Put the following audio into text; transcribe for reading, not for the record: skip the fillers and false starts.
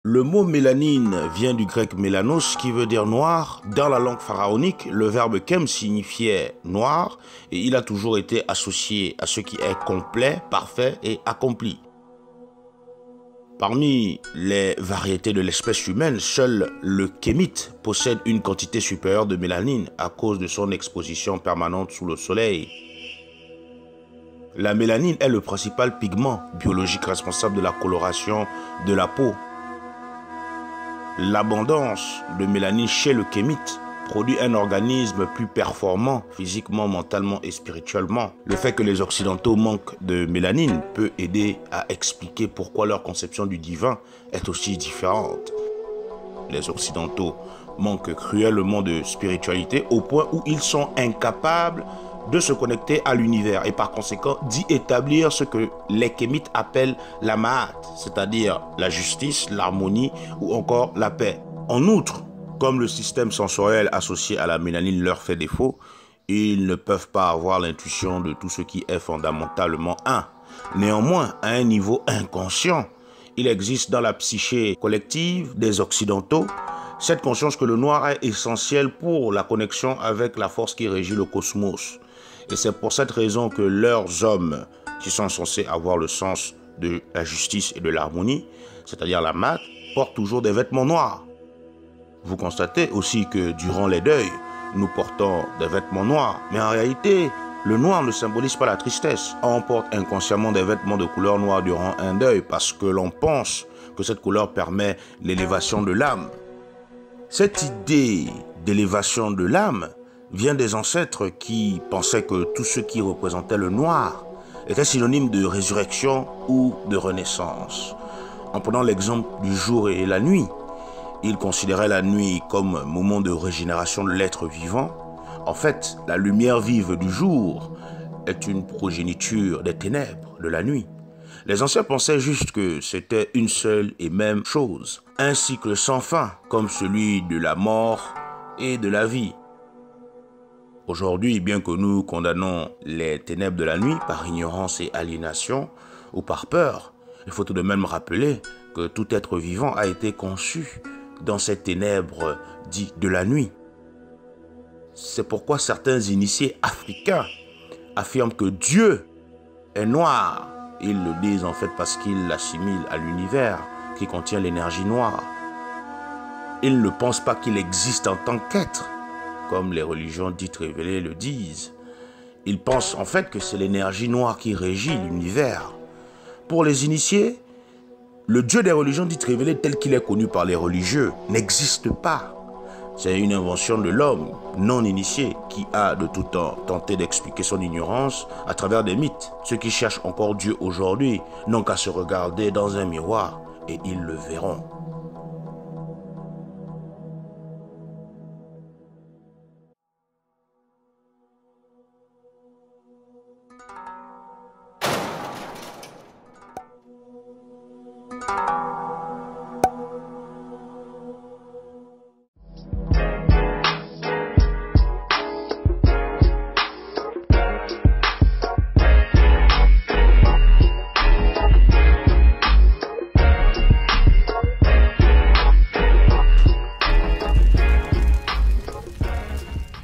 Le mot mélanine vient du grec mélanos qui veut dire noir. Dans la langue pharaonique, le verbe kem signifiait noir et il a toujours été associé à ce qui est complet, parfait et accompli. Parmi les variétés de l'espèce humaine, seul le kémite possède une quantité supérieure de mélanine à cause de son exposition permanente sous le soleil. La mélanine est le principal pigment biologique responsable de la coloration de la peau. L'abondance de mélanine chez le kémite produit un organisme plus performant physiquement, mentalement et spirituellement. Le fait que les Occidentaux manquent de mélanine peut aider à expliquer pourquoi leur conception du divin est aussi différente. Les Occidentaux manquent cruellement de spiritualité au point où ils sont incapables de se connecter à l'univers et par conséquent d'y établir ce que les kémites appellent la ma'at, c'est-à-dire la justice, l'harmonie ou encore la paix. En outre, comme le système sensoriel associé à la mélanine leur fait défaut, ils ne peuvent pas avoir l'intuition de tout ce qui est fondamentalement un. Néanmoins, à un niveau inconscient, il existe dans la psyché collective des Occidentaux cette conscience que le noir est essentiel pour la connexion avec la force qui régit le cosmos. Et c'est pour cette raison que leurs hommes, qui sont censés avoir le sens de la justice et de l'harmonie, c'est-à-dire la ma'at, portent toujours des vêtements noirs. Vous constatez aussi que durant les deuils, nous portons des vêtements noirs. Mais en réalité, le noir ne symbolise pas la tristesse. On porte inconsciemment des vêtements de couleur noire durant un deuil parce que l'on pense que cette couleur permet l'élévation de l'âme. Cette idée d'élévation de l'âme vient des ancêtres qui pensaient que tout ce qui représentait le noir était synonyme de résurrection ou de renaissance. En prenant l'exemple du jour et la nuit, ils considéraient la nuit comme moment de régénération de l'être vivant. En fait, la lumière vive du jour est une progéniture des ténèbres de la nuit. Les anciens pensaient juste que c'était une seule et même chose, un cycle sans fin, comme celui de la mort et de la vie. Aujourd'hui, bien que nous condamnons les ténèbres de la nuit par ignorance et aliénation ou par peur, il faut tout de même rappeler que tout être vivant a été conçu dans ces ténèbres dites de la nuit. C'est pourquoi certains initiés africains affirment que Dieu est noir. Ils le disent en fait parce qu'ils l'assimilent à l'univers qui contient l'énergie noire. Ils ne pensent pas qu'il existe en tant qu'être, comme les religions dites révélées le disent. Ils pensent en fait que c'est l'énergie noire qui régit l'univers. Pour les initiés, le Dieu des religions dites révélées tel qu'il est connu par les religieux n'existe pas. C'est une invention de l'homme non initié qui a de tout temps tenté d'expliquer son ignorance à travers des mythes. Ceux qui cherchent encore Dieu aujourd'hui n'ont qu'à se regarder dans un miroir et ils le verront.